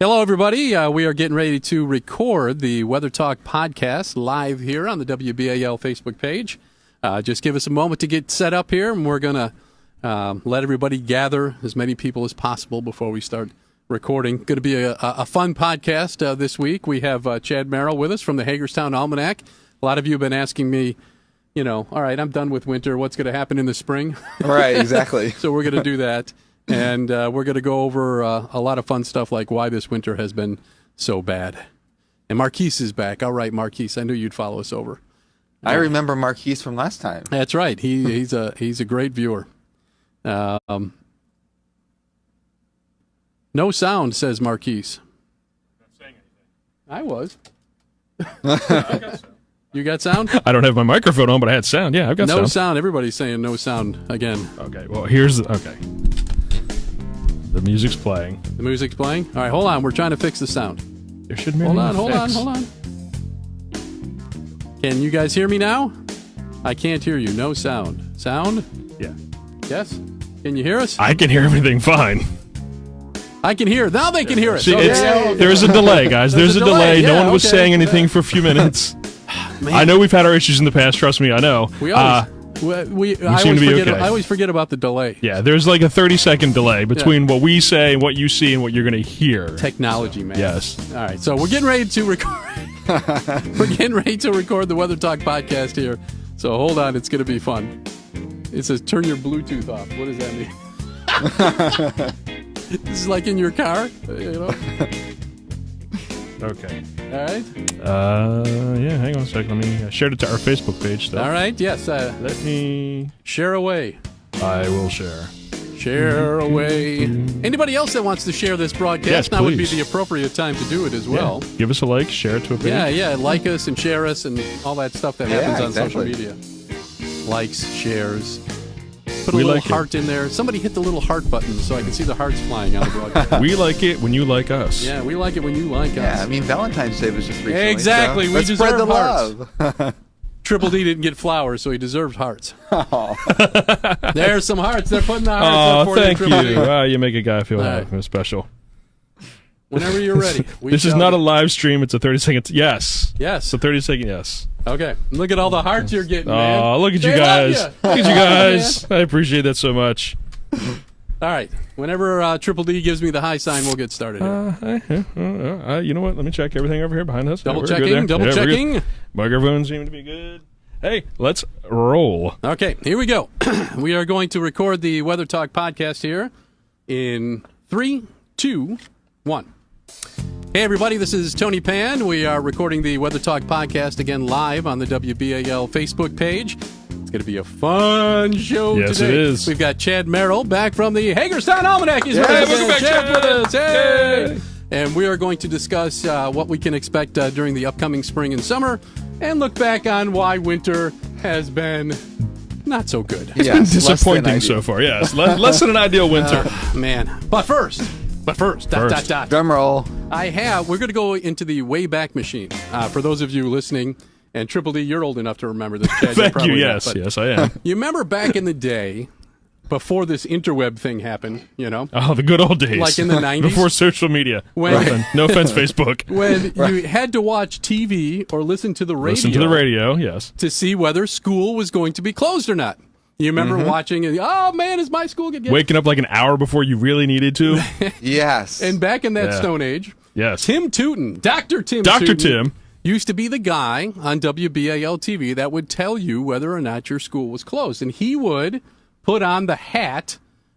Hello, everybody. We are getting ready to record the Weather Talk podcast live here on the WBAL Facebook page. Just give us a moment to get set up here, and we're going to let everybody gather as many people as possible before we start recording. Going to be a fun podcast this week. We have Chad Merrill with us from the Hagerstown Almanack. A lot of you have been asking me, all right, I'm done with winter. What's going to happen in the spring? Right, exactly. So we're going to do that. And we're going to go over a lot of fun stuff like why this winter has been so bad. And Marquise is back. All right, Marquise, I knew you'd follow us over. I remember Marquise from last time. That's right. He's a great viewer. No sound, says Marquise. Not saying anything. I was. You got sound? I don't have my microphone on, but I had sound. Yeah, I've got sound. No sound. Everybody's saying no sound again. Okay, well, here's okay. The music's playing. The music's playing? All right, hold on. We're trying to fix the sound. There should be Hold on. Can you guys hear me now? I can't hear you. No sound. Sound? Yeah. Yes? Can you hear us? I can hear everything fine. I can hear. Now they can hear us. See, Okay. there's a delay, guys. There's a delay. Yeah, No one was okay. saying anything for a few minutes. Man. I know we've had our issues in the past. Trust me, I know. We always, I seem to be okay. I always forget about the delay. Yeah, there's like a 30-second delay between what we say and what you see and what you're going to hear. Technology, man. Yes. All right, so we're getting ready to record. We're getting ready to record the Weather Talk podcast here. So hold on, it's going to be fun. It says turn your Bluetooth off. What does that mean? This is like in your car, Okay. All right. Yeah, hang on a second. Let me share it to our Facebook page. Though. All right. Yes. Let me share away. I will share. Share away. Anybody else that wants to share this broadcast, Yes, now would be please. the appropriate time to do it as well. Yeah. Give us a like, share it to a page. Yeah. Like us and share us and all that stuff that happens on social media. Likes, shares. Put a little heart in there. Somebody hit the little heart button so I can see the hearts flying on the broadcast. We like it when you like us. Yeah, we like it when you like us. Yeah, I mean, Valentine's Day was just recently. Exactly. So We let's deserve spread the hearts. love. Triple D didn't get flowers, so he deserved hearts. Oh. There's some hearts. They're putting the hearts up for thank Triple D. you. Wow, you make a guy feel All right. special. Whenever you're ready. This is not a live stream. It's a 30-second. Yes. Yes. It's a 30-second yes. Okay. Look at all the hearts you're getting, man. Oh, look at you They love guys. you. Look at you guys. I appreciate that so much. All right. Whenever Triple D gives me the high sign, we'll get started here. You know what? Let me check everything over here behind us. Double We're good checking. there. Double Yeah, we're good. checking. Microphones seem to be good. Hey, let's roll. Okay, here we go. We are going to record the Weather Talk podcast here in 3, 2, 1. Hey, everybody, this is Tony Pann. We are recording the Weather Talk podcast again live on the WBAL Facebook page. It's going to be a fun show today. Yes, it is. We've got Chad Merrill back from the Hagerstown Almanack. He's with us welcome again. back, Chad's with us. Hey! Yay! And we are going to discuss what we can expect during the upcoming spring and summer and look back on why winter has been not so good. It's been disappointing so far. Yes, less than an ideal winter. Man. But first, dot. Drum roll. We're going to go into the Wayback Machine. For those of you listening, and Triple D, you're old enough to remember this, Chad. Thank you. Yes, yes, I am. You remember back in the day, before this interweb thing happened, Oh, the good old days. Like in the 90s? Before social media. When- No offense, Facebook. when you had to watch TV or listen to the radio. Listen to the radio, yes. To see whether school was going to be closed or not. You remember watching it? Oh, man, is my school going to get... Waking up like an hour before you really needed to. Yes. And back in that Stone Age, yes. Tim Tootin, Dr. Tim Dr. Tootin, Tim. used to be the guy on WBAL-TV that would tell you whether or not your school was closed. And he would put on the hat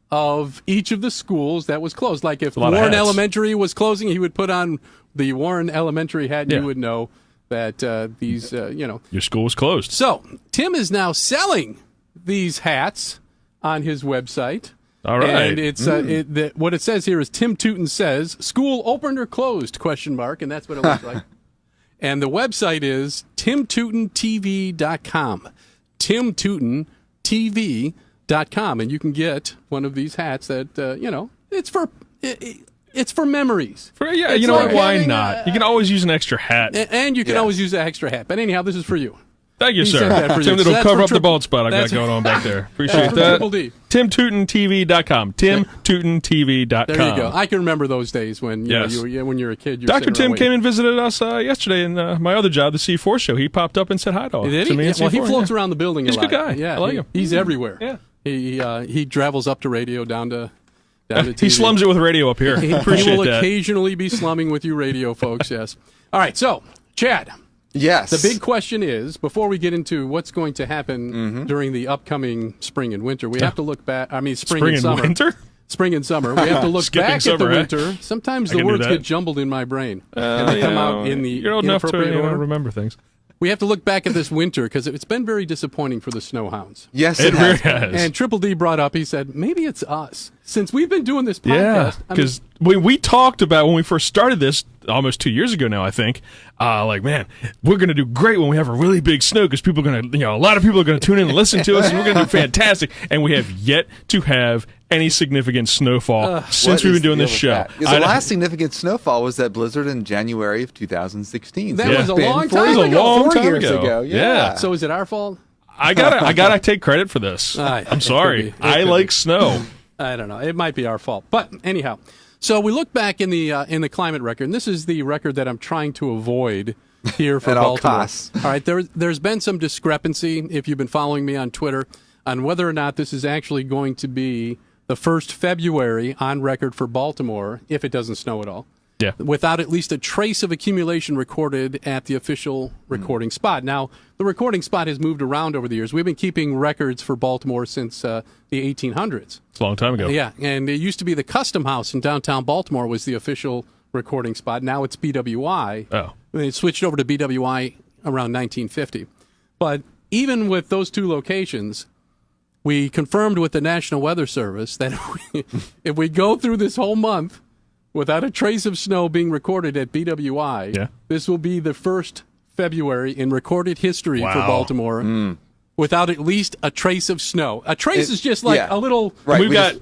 of each of the schools that was closed. Like if Warren Elementary was closing, he would put on the Warren Elementary hat, and you would know that Your school was closed. So, Tim is now selling these hats on his website. All right. And it's what it says here is Tim Tootin says, school opened or closed, ? And that's what it looks like. And the website is timtootintv.com. timtootintv.com. And you can get one of these hats that, it's for memories. Why not? You can always use an extra hat. And you can always use an extra hat. But anyhow, this is for you. Thank you, He sir. sent that for you. Tim, So it'll that's cover from up the bald spot I've got that's- going on back there. Appreciate from that. Triple D. TimTootinTV.com. TimTootinTV.com. There you go. I can remember those days when you Yes. know, when you were a kid. You were Dr. sitting around Tim waiting. came and visited us yesterday in my other job, the C4 show. He popped up and said hi to, Did to he? me. Yeah, at well, he C4, floats yeah. around the building He's a a lot. good guy. Yeah, I like him. He's everywhere. Yeah. He travels up to radio, down to He TV. slums it with radio up here. He Appreciate will that. occasionally be slumming with you radio folks, yes. All right, so, Chad, Yes. the big question is, before we get into what's going to happen during the upcoming spring and winter, we have to look back, spring and summer. Winter? Spring and summer. We have to look Skipping back at the summer, eh? winter. Sometimes I the can do words that. get jumbled in my brain, and they come out in the You're old enough to inappropriate order. remember things. We have to look back at this winter because it's been very disappointing for the snowhounds. Yes, It it really has. has. And Triple D brought up, he said, maybe it's us. Since we've been doing this Yeah, podcast, because we talked about when we first started this almost 2 years ago now, I think. Like, man, we're going to do great when we have a really big snow because people are going to, a lot of people are going to tune in and listen to us, and we're going to do fantastic. And we have yet to have any significant snowfall since What we've is been doing the this deal show. with that? 'Cause the last significant snowfall was that blizzard in January of 2016. That So was it's a been long 4 time years ago. long 4 time years ago. ago. Yeah. so is it our fault? I gotta take credit for this. I'm sorry. It could be. It I could like be. snow. I don't know. It might be our fault. But anyhow, so we look back in the climate record, and this is the record that I'm trying to avoid here for At all Baltimore. costs. All right, there's been some discrepancy, if you've been following me on Twitter, on whether or not this is actually going to be the first February on record for Baltimore if it doesn't snow at all. Yeah. Without at least a trace of accumulation recorded at the official recording spot. Now, the recording spot has moved around over the years. We've been keeping records for Baltimore since the 1800s. It's a long time ago. Yeah, and it used to be the Custom House in downtown Baltimore was the official recording spot. Now it's BWI. Oh. And it switched over to BWI around 1950. But even with those two locations, we confirmed with the National Weather Service that if we go through this whole month without a trace of snow being recorded at BWI, this will be the first February in recorded history for Baltimore without at least a trace of snow. A trace is just like a little... Right. We've got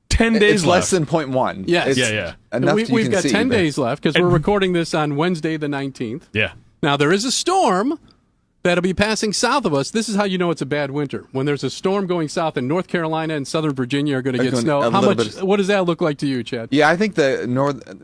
10 days It's left. less than 0.1. Yes. It's Yeah. Enough We've you got can see, 10 but- days left because we're recording this on Wednesday the 19th. Yeah. Now, there is a storm that'll be passing south of us. This is how you know it's a bad winter. When there's a storm going south and North Carolina and southern Virginia are going to get going snow. a How little much? bit- What does that look like to you, Chad? Yeah, I think the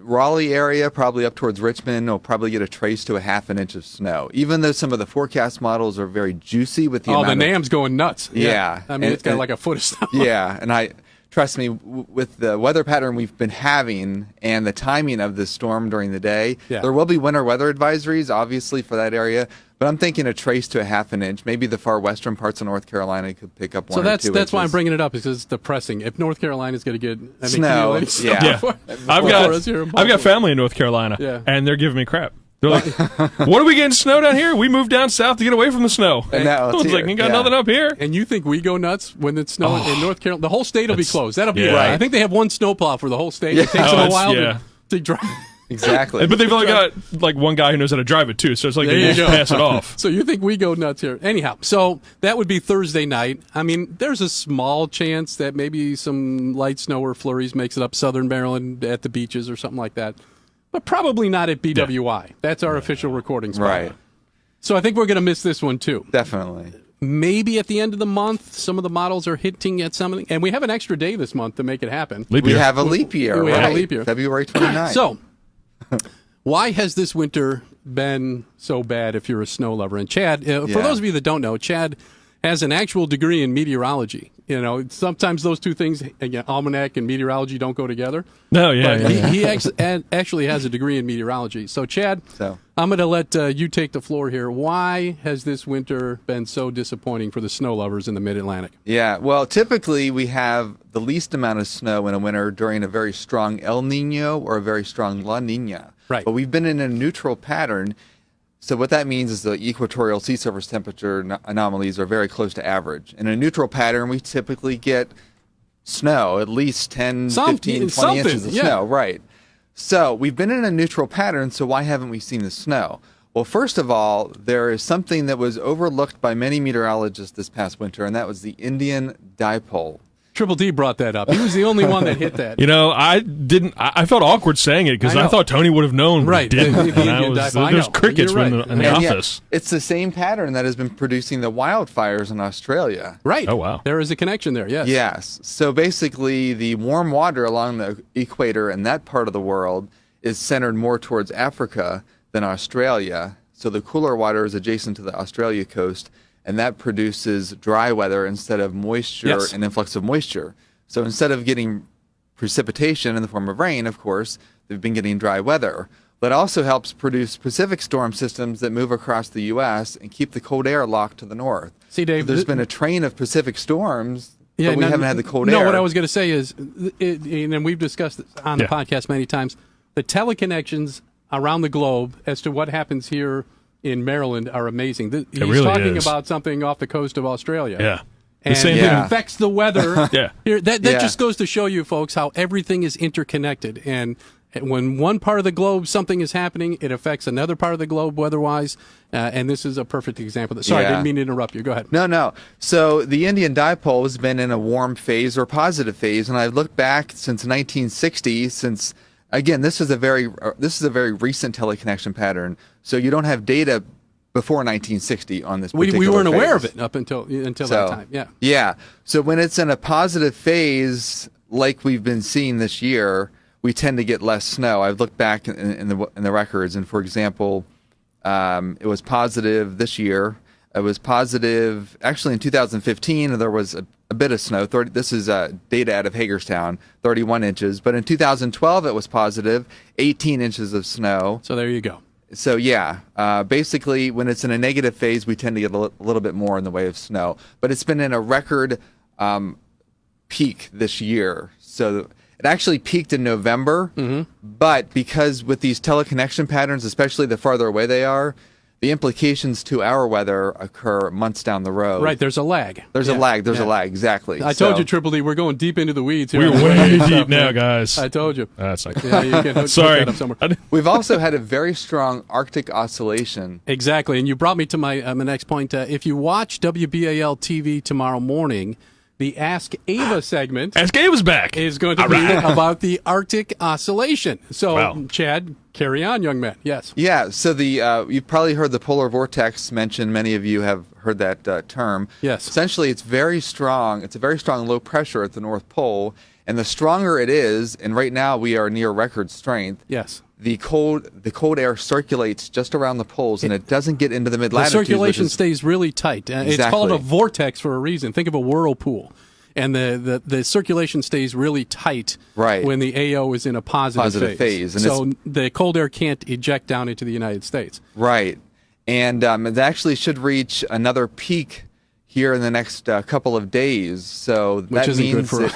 Raleigh area, probably up towards Richmond, will probably get a trace to a half an inch of snow. Even though some of the forecast models are very juicy with the Oh, amount the of... NAM's going nuts. Yeah. I mean, And- it's got and- like a foot of snow. Yeah, and trust me, with the weather pattern we've been having and the timing of this storm during the day, there will be winter weather advisories, obviously, for that area. But I'm thinking a trace to a half an inch. Maybe the far western parts of North Carolina could pick up one So or two that's why I'm inches. bringing it up because it's depressing. If North Carolina's going to get Snow, accumulated snow yeah. before- I've before us here in got Baltimore. family in North Carolina, Yeah. and they're giving me crap. They're like, "What are we getting snow down here? We moved down south to get away from the snow." And now I it's was like, here. "You got Yeah. nothing up here." And you think we go nuts when it's snowing in North Carolina? The whole state will be closed. That'll be yeah. it. Right. I think they have one snowplow for the whole state. Yeah. It takes Oh, them a it's- while yeah. to drive. Exactly. But they've only got like one guy who knows how to drive it too, so it's like There they you just go. pass it off. So you think we go nuts here? Anyhow, so that would be Thursday night. I mean, there's a small chance that maybe some light snow or flurries makes it up southern Maryland at the beaches or something like that, but probably not at BWI. That's our official recording spot. Right. So I think we're going to miss this one too. Definitely. Maybe at the end of the month, some of the models are hinting at something, and we have an extra day this month to make it happen. Leap We year. have a leap year, We right? have a leap year. February 29th. So, why has this winter been so bad if you're a snow lover? And Chad, for those of you that don't know, Chad has an actual degree in meteorology. You know, sometimes those two things, again, almanac and meteorology, don't go together. No, yeah, But yeah. he actually has a degree in meteorology. So, Chad, So. I'm going to let you take the floor here. Why has this winter been so disappointing for the snow lovers in the Mid-Atlantic? Yeah, well, typically we have the least amount of snow in a winter during a very strong El Nino or a very strong La Nina. Right. But we've been in a neutral pattern. So what that means is the equatorial sea surface temperature anomalies are very close to average. In a neutral pattern, we typically get snow, at least 10, 15, 20 inches of snow. Right. So we've been in a neutral pattern, so why haven't we seen the snow? Well, first of all, there is something that was overlooked by many meteorologists this past winter, and that was the Indian dipole. Triple D brought that up. He was the only one that hit that. I didn't. I felt awkward saying it because I thought Tony would have known. Right. There's crickets in the office. It's the same pattern that has been producing the wildfires in Australia. Right. Oh, wow. There is a connection there, yes. Yes. So basically, the warm water along the equator in that part of the world is centered more towards Africa than Australia. So the cooler water is adjacent to the Australia coast, and that produces dry weather instead of moisture and influx of moisture. So instead of getting precipitation in the form of rain, of course, they've been getting dry weather. But it also helps produce Pacific storm systems that move across the U.S. and keep the cold air locked to the north. See, Dave, so there's been a train of Pacific storms, but we haven't had the cold air. No, what I was going to say is, and we've discussed this on the podcast many times, the teleconnections around the globe as to what happens here in Maryland are amazing. He's really talking is. about something off the coast of Australia. Yeah. And same it thing. affects the weather. Here, that just goes to show you, folks, how everything is interconnected. And when one part of the globe, something is happening, it affects another part of the globe weather-wise. And this is a perfect example. Sorry, I didn't mean to interrupt you. Go ahead. No. So the Indian dipole has been in a warm phase or positive phase. And I've looked back since 1960, again, this is a very recent teleconnection pattern. So you don't have data before 1960 on this particular we weren't phase. aware of it up until that time. Yeah. Yeah. So when it's in a positive phase, like we've been seeing this year, we tend to get less snow. I've looked back in the records, and for example, it was positive this year. It was positive actually in 2015. There was a bit of snow. This is data out of Hagerstown, 31 inches. But in 2012, it was positive, 18 inches of snow. So there you go. So basically, when it's in a negative phase, we tend to get a little bit more in the way of snow. But it's been in a record peak this year. So it actually peaked in November. But because with these teleconnection patterns, especially the farther away they are, the implications to our weather occur months down the road. Right, there's a lag. There's a lag, exactly. I told you, Triple D, we're going deep into the weeds here. We're way deep now, guys. I told you. That's like, You can hook sorry. that up somewhere. We've also had a very strong Arctic oscillation. Exactly, and you brought me to my next point. If you watch WBAL-TV tomorrow morning, the Ask Ava segment Ask Ava's back. is going to be about the Arctic oscillation. So, Chad, carry on, young man. Yes. Yeah, so you've probably heard the polar vortex mentioned. Many of you have heard that term. Yes. Essentially, it's very strong. It's a very strong low pressure at the North Pole. And the stronger it is, and right now we are near record strength. Yes. The cold air circulates just around the poles, and it doesn't get into the mid-latitudes. The circulation stays really tight. It's called a vortex for a reason. Think of a whirlpool. And the circulation stays really tight when the AO is in a positive phase. And so the cold air can't eject down into the United States. Right. And it actually should reach another peak here in the next couple of days. So Which isn't good for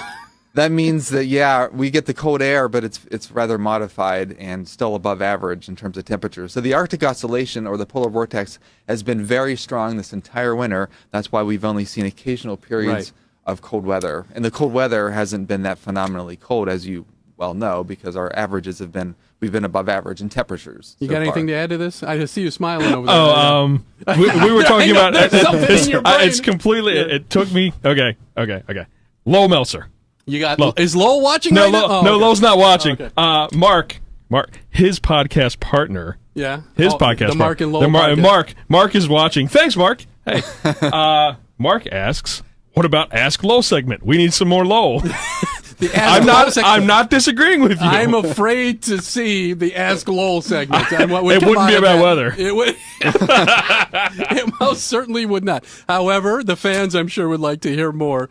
that means that, we get the cold air, but it's rather modified and still above average in terms of temperature. So the Arctic oscillation or the polar vortex has been very strong this entire winter. That's why we've only seen occasional periods of cold weather. And the cold weather hasn't been that phenomenally cold, as you well know, because our averages we've been above average in temperatures. You got anything to add to this? I just see you smiling over there. We were talking about it's completely. It took me. Okay. Lowell Meltzer. You got is Lowell watching? No, right now? Lowell's not watching. Okay. Mark, his podcast partner. Yeah, his podcast. The Mark and Lowell podcast. Mark is watching. Thanks, Mark. Hey, Mark asks, what about Ask Lowell segment? We need some more Lowell. I'm not disagreeing with you. I'm afraid to see the Ask Lowell segment. It wouldn't be about weather. It would. It most certainly would not. However, the fans, I'm sure, would like to hear more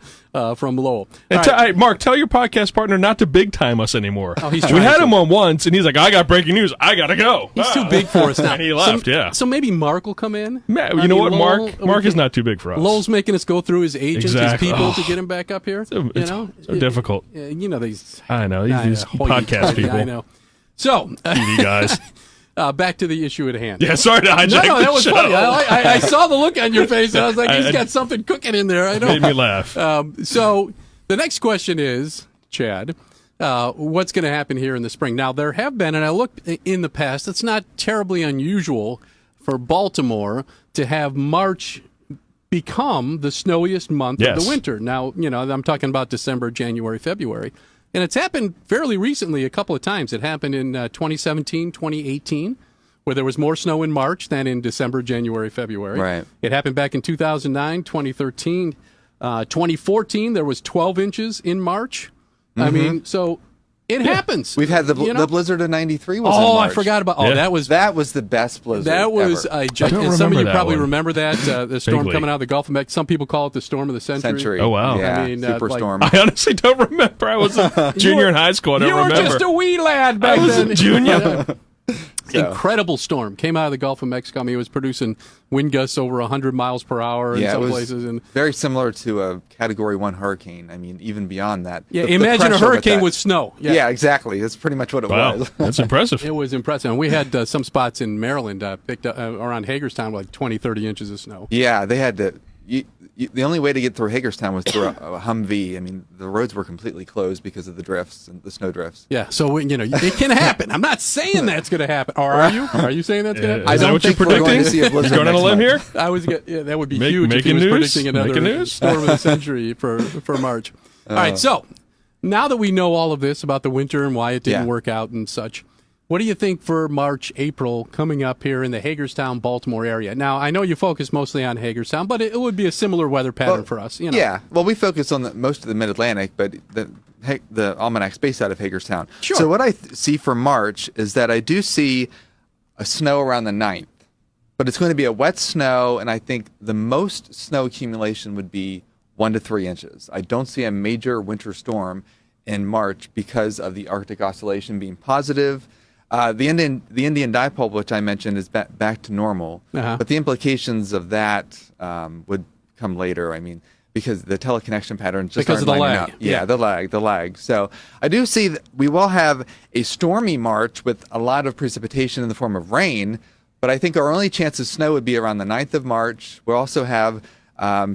from Lowell. Hey, Mark, tell your podcast partner not to big time us anymore. Oh, we had him on once, and he's like, I got breaking news. I got to go. He's too big for us now. And he left, So maybe Mark will come in? You know what, Lowell, Mark is not too big for us. Lowell's making us go through his agents, his people, to get him back up here. So difficult. These podcast people. I know. So, TV guys. Back to the issue at hand. Yeah, sorry to hijack No, that was show. funny. I saw the look on your face, and I was like, he's got something cooking in there. I know. Made me laugh. So the next question is, Chad, what's going to happen here in the spring? Now, there have been, and I looked in the past, it's not terribly unusual for Baltimore to have March become the snowiest month of Yes. the winter. Now, I'm talking about December, January, February. And it's happened fairly recently a couple of times. It happened in 2017, 2018, where there was more snow in March than in December, January, February. Right. It happened back in 2009, 2013. 2014, there was 12 inches in March. I mean, so it happens. We've had the blizzard of '93 was in March. I forgot about. Yeah. That was the best blizzard. that was ever. a don't and some of remember you that probably one. remember that the storm Vaguely. coming out of the Gulf of Mexico. Some people call it the storm of the century. Oh, wow. Yeah, I mean, superstorm. I honestly don't remember. I was a junior in high school. I don't You were remember. just a wee lad back I was then. a junior. Incredible storm came out of the Gulf of Mexico. I mean, it was producing wind gusts over 100 miles per hour in Yeah, it some was places. And very similar to a Category 1 hurricane. I mean, even beyond that. yeah, The imagine a pressure hurricane that- with snow. Yeah. exactly. That's pretty much what it Wow, was. that's impressive. It was impressive. And we had some spots in Maryland picked up around Hagerstown with like 20, 30 inches of snow. Yeah, they had to. The only way to get through Hagerstown was through a Humvee. I mean, the roads were completely closed because of the drifts and the snow drifts. Yeah, so it can happen. I'm not saying that's going to happen. Or are you? Are you saying that's going to Is happen? that what you're think we're going predicting? to see a blizzard Going on a next limb month. here? That would be huge if he making was news? predicting another Making news? storm of the century for March. All right, so now that we know all of this about the winter and why it didn't Yeah. work out and such, what do you think for March, April coming up here in the Hagerstown, Baltimore area? Now, I know you focus mostly on Hagerstown, but it would be a similar weather pattern for us. Yeah, well, we focus on most of the Mid-Atlantic, but the Almanack's based out of Hagerstown. Sure. So what I see for March is that I do see a snow around the 9th, but it's going to be a wet snow, and I think the most snow accumulation would be 1 to 3 inches. I don't see a major winter storm in March because of the Arctic oscillation being positive. The Indian dipole, which I mentioned, is back to normal, but the implications of that would come later. I mean, because the teleconnection patterns just Because aren't of the lining lag. up. Yeah, the lag. So I do see that we will have a stormy March with a lot of precipitation in the form of rain, but I think our only chance of snow would be around the 9th of March. We'll also have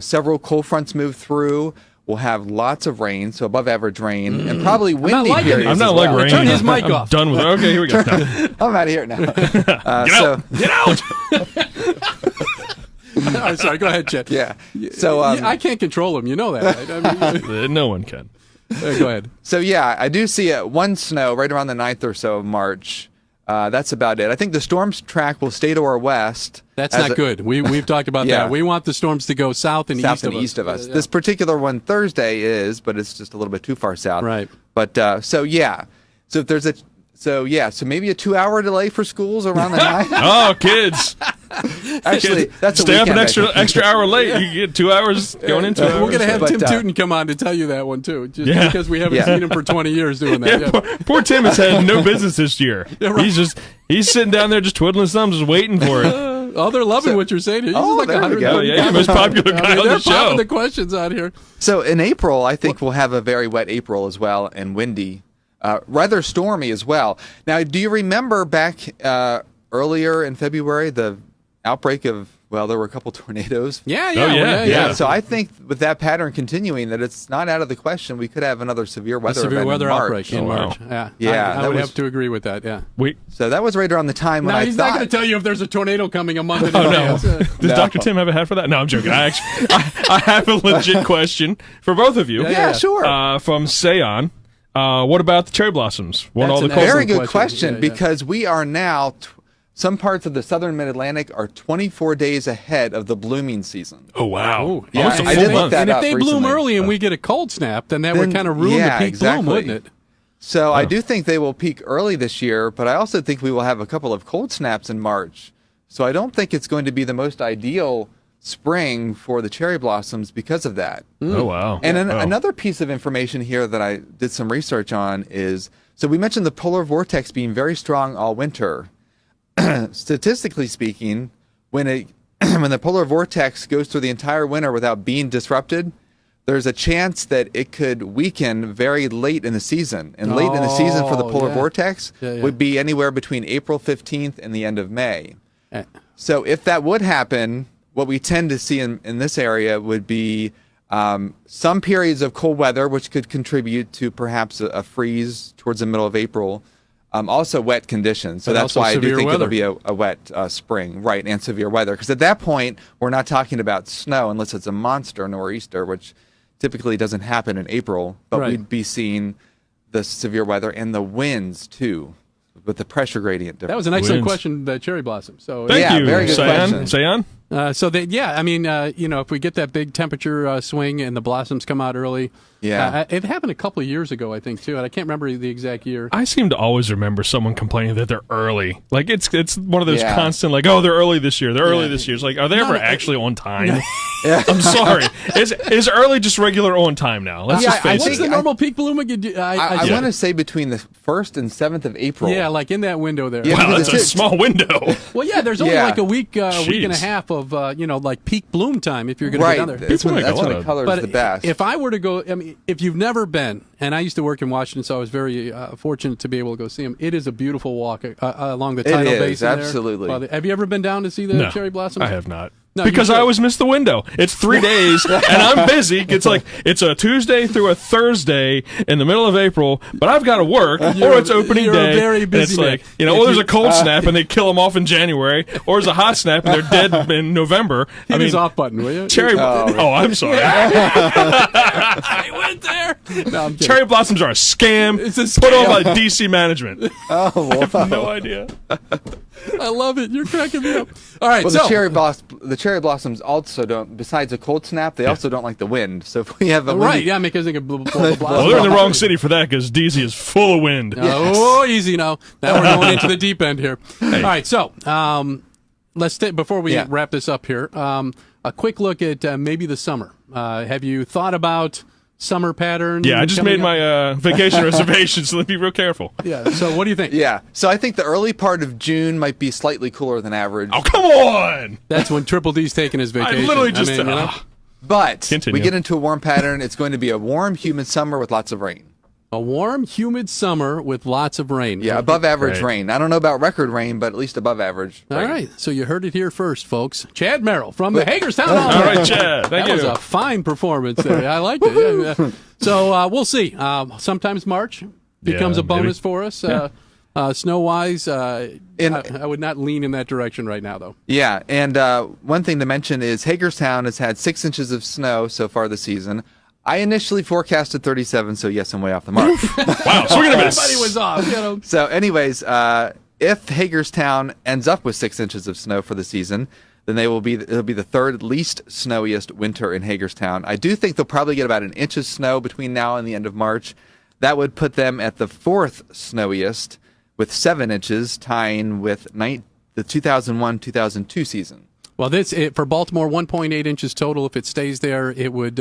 several cold fronts move through. We'll have lots of rain, so above average rain, and probably windy liking periods. it. I'm not as like well. rain. Turn his mic I'm off. done with it. Okay, here we go. No. I'm out of here now. Get out! I'm sorry, go ahead, Chet. Yeah. So I can't control him. You know that, right? I mean, No one can. go ahead. So yeah, I do see one snow right around the 9th or so of March. That's about it. I think the storm's track will stay to our west. That's not good. We've talked about Yeah. that. We want the storms to go south and East of us. This particular one Thursday is, but it's just a little bit too far south. Right. But so if there's so maybe a 2-hour delay for schools around the 9th. Oh, kids. Actually, that's a Stay up an weekend, extra hour late. You get 2 hours going into it. We're going to have But, Tim Tootin come on to tell you that one, too, just Yeah. because we haven't Yeah. seen him for 20 years doing that. Yeah, poor Tim has had no business this year. right. He's sitting down there just twiddling his thumbs, just waiting for it. Oh, they're loving what you're saying here. This is like there we 100 go. Oh, yeah, you're the most popular guy on they're the show. popping the questions out here. So in April, I think we'll have a very wet April as well, and windy, rather stormy as well. Now, do you remember back earlier in February the outbreak of? Well, there were a couple tornadoes. Yeah. So I think with that pattern continuing, that it's not out of the question we could have another severe weather Severe event weather in March. outbreak in Oh, wow. March. Yeah, Yeah, I that would was- have to agree with that. Yeah. Wait, So that was right around the time when Now I he's thought. not going to tell you if there's a tornado coming a month in oh advance. no. Does No. Dr. Tim have a hat for that? No, I'm joking. I have a legit question for both of you. Yeah, sure. From Seon. What about the cherry blossoms? Won That's all the an calls. Very excellent good question. question, Yeah. because we are now. Some parts of the southern Mid-Atlantic are 24 days ahead of the blooming season. Oh wow! Oh, Almost yeah, a I full did look month. that and if up they bloom recently. early and we get a cold snap, then that would Then- kind of ruin yeah, the peak exactly. bloom, wouldn't it? So I do think they will peak early this year, but I also think we will have a couple of cold snaps in March. So I don't think it's going to be the most ideal spring for the cherry blossoms because of that. Oh wow! And Oh. another piece of information here that I did some research on is, so we mentioned the polar vortex being very strong all winter. Statistically speaking, when the polar vortex goes through the entire winter without being disrupted, there's a chance that it could weaken very late in the season. And late in the season for the polar yeah. vortex Yeah, yeah. would be anywhere between April 15th and the end of May. Eh. So if that would happen, what we tend to see in this area would be some periods of cold weather, which could contribute to perhaps a freeze towards the middle of April. Also wet conditions. So But that's also why I do severe think weather. it'll be a wet spring, right, and severe weather. Because at that point, we're not talking about snow unless it's a monster nor'easter, which typically doesn't happen in April. But Right. we'd be seeing the severe weather and the winds, too, with the pressure gradient difference. That was an excellent Winds. question, Cherry Blossom. So Thank Yeah, you, very good question. Sayan. I mean, if we get that big temperature swing and the blossoms come out early, Yeah. it happened a couple of years ago, I think, too, and I can't remember the exact year. I seem to always remember someone complaining that they're early. Like it's one of those Yeah. constant, like, oh, they're early this year. They're early Yeah. this year. It's like, are they ever actually on time? Yeah. I'm sorry. Is early just regular on time now? Let's Yeah, just face I it. What's think- the normal peak bloom again? I want to say between the 1st and 7th of April. Yeah, like in that window there. Yeah. Wow, that's a It's- small window. Well, yeah, there's only Yeah. like a week and a Jeez. half of, like peak bloom time if you're going to Right. be down there. That's when, People make a that's when lot the of- color's But the best. if I were to go, I mean, if you've never been, and I used to work in Washington, so I was very fortunate to be able to go see them. It is a beautiful walk along the tidal is, basin there. absolutely. Well, have you ever been down to see the No, cherry blossoms? I have not. No, because you I should. always miss the window. It's 3 days, and I'm busy. It's a Tuesday through a Thursday in the middle of April, but I've got to work, or it's opening you're a day. very and busy it's man. like, If or there's you- a cold snap, and they kill them off in January, or there's a hot snap, and they're dead in November. Hit his off button, will you? cherry. Oh, I'm sorry. I went there. No, I'm kidding. Cherry blossoms are a scam. It's a Put on scam. by DC management. oh, wow. No idea. I love it. You're cracking me up. All right, Well, so the cherry blossoms also don't. Besides a cold snap, they also don't like the wind. So if we have a right, windy- yeah, because they can blow the blossoms. Well, they're in the off. wrong city for that because DC is full of wind. Oh, easy now. Now we're going into the deep end here. All right, so let's before we Yeah. wrap this up here, a quick look at maybe the summer. Have you thought about summer patterns? Yeah, I just coming made my vacation reservation, so let me be real careful. Yeah. So what do you think? Yeah. So I think the early part of June might be slightly cooler than average. Oh, come on! That's when Triple D's taking his vacation. I literally just. mean, you know, But Continue. we get into a warm pattern. It's going to be a warm, humid summer with lots of rain. a warm, humid summer with lots of rain. Yeah, above average Great. rain. I don't know about record rain, but at least above average. All rain. right, so you heard it here first, folks. Chad Merrill from the Hagerstown. All right, Chad. Thank That you. was a fine performance there. I liked it. Yeah. So we'll see. Sometimes March becomes Yeah, a bonus maybe. for us. Snow-wise, I would not lean in that direction right now, though. Yeah, and one thing to mention is Hagerstown has had 6 inches of snow so far this season. I initially forecasted 37, so yes, I'm way off the mark. Wow, so we're gonna miss. Everybody was off. You know. So, anyways, if Hagerstown ends up with 6 inches of snow for the season, then it'll be the third least snowiest winter in Hagerstown. I do think they'll probably get about an inch of snow between now and the end of March. That would put them at the 4th snowiest with 7 inches, tying with the 2001-2002 season. Well, for Baltimore, 1.8 inches total. If it stays there, it would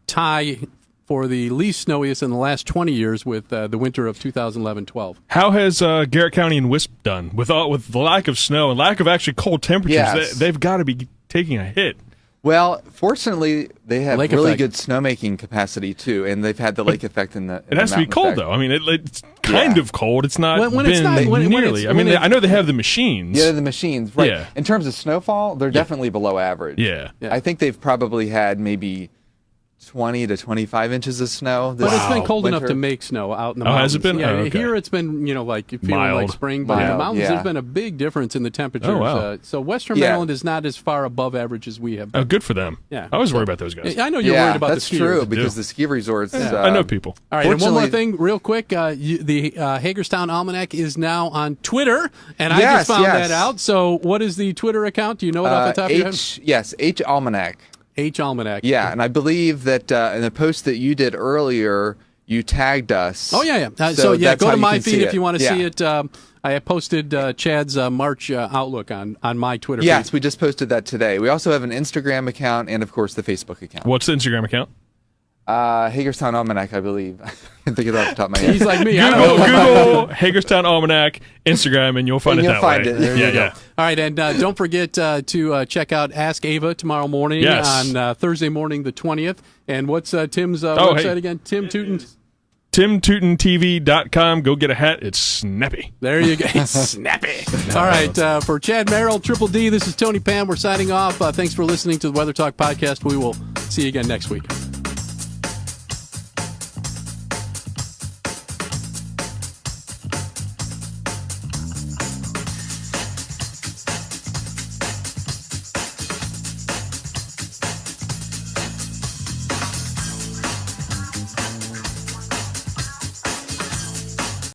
tie for the least snowiest in the last 20 years with the winter of 2011-12. How has Garrett County and Wisp done with the lack of snow and lack of actually cold temperatures? Yes. They've got to be taking a hit. Well, fortunately, they have Lake really effect. good snowmaking capacity too, and they've had the lake effect in the. It has to be cold, though. I mean, it's kind of cold. It's not When been it's not- when nearly. it's- I mean, when it's- I know they have the machines. Yeah, the machines, right? Yeah. In terms of snowfall, they're definitely below average. Yeah. Yeah. I think they've probably had maybe 20 to 25 inches of snow. But it's been cold enough winter. to make snow out in the Oh, mountains. has it been? Yeah, Oh, okay. here it's been, like feeling Mild. like spring, but in the Mild, mountains yeah. there's been a big difference in the temperatures. Oh, wow. So Western Yeah. Maryland is not as far above average as we have. Oh, good for them. Yeah. I always worry about those guys. I know you're Yeah, worried about that's the skiers. true because do. the ski resorts. I know people. All right, and one more Fortunately- thing, real quick. The Hagerstown Almanack is now on Twitter, and I Yes, just found yes. that out. So what is the Twitter account? Do you know it off the top of your head? H Almanack. H Almanack. Yeah, and I believe that in the post that you did earlier, you tagged us. Oh, yeah. So So that's go how to you my can feed see if it. you want to Yeah. see it. I posted Chad's March outlook on my Twitter Yes, feed. we just posted that today. We also have an Instagram account and, of course, the Facebook account. What's the Instagram account? Hagerstown Almanac, I believe. I can think of it off the top of my head. He's like me. I Google, don't know. Google Hagerstown Almanac, Instagram, and you'll find And it you'll that find way. it. There you go. All right, and don't forget to check out Ask Ava tomorrow morning Yes. on Thursday morning, the 20th. And what's Tim's Oh, website hey. again? Tim Tootin. TimTootinTV.com. Go get a hat. It's snappy. There you go. It's snappy. All right, for Chad Merrill, Triple D, this is Tony Pann. We're signing off. Thanks for listening to the Weather Talk podcast. We will see you again next week.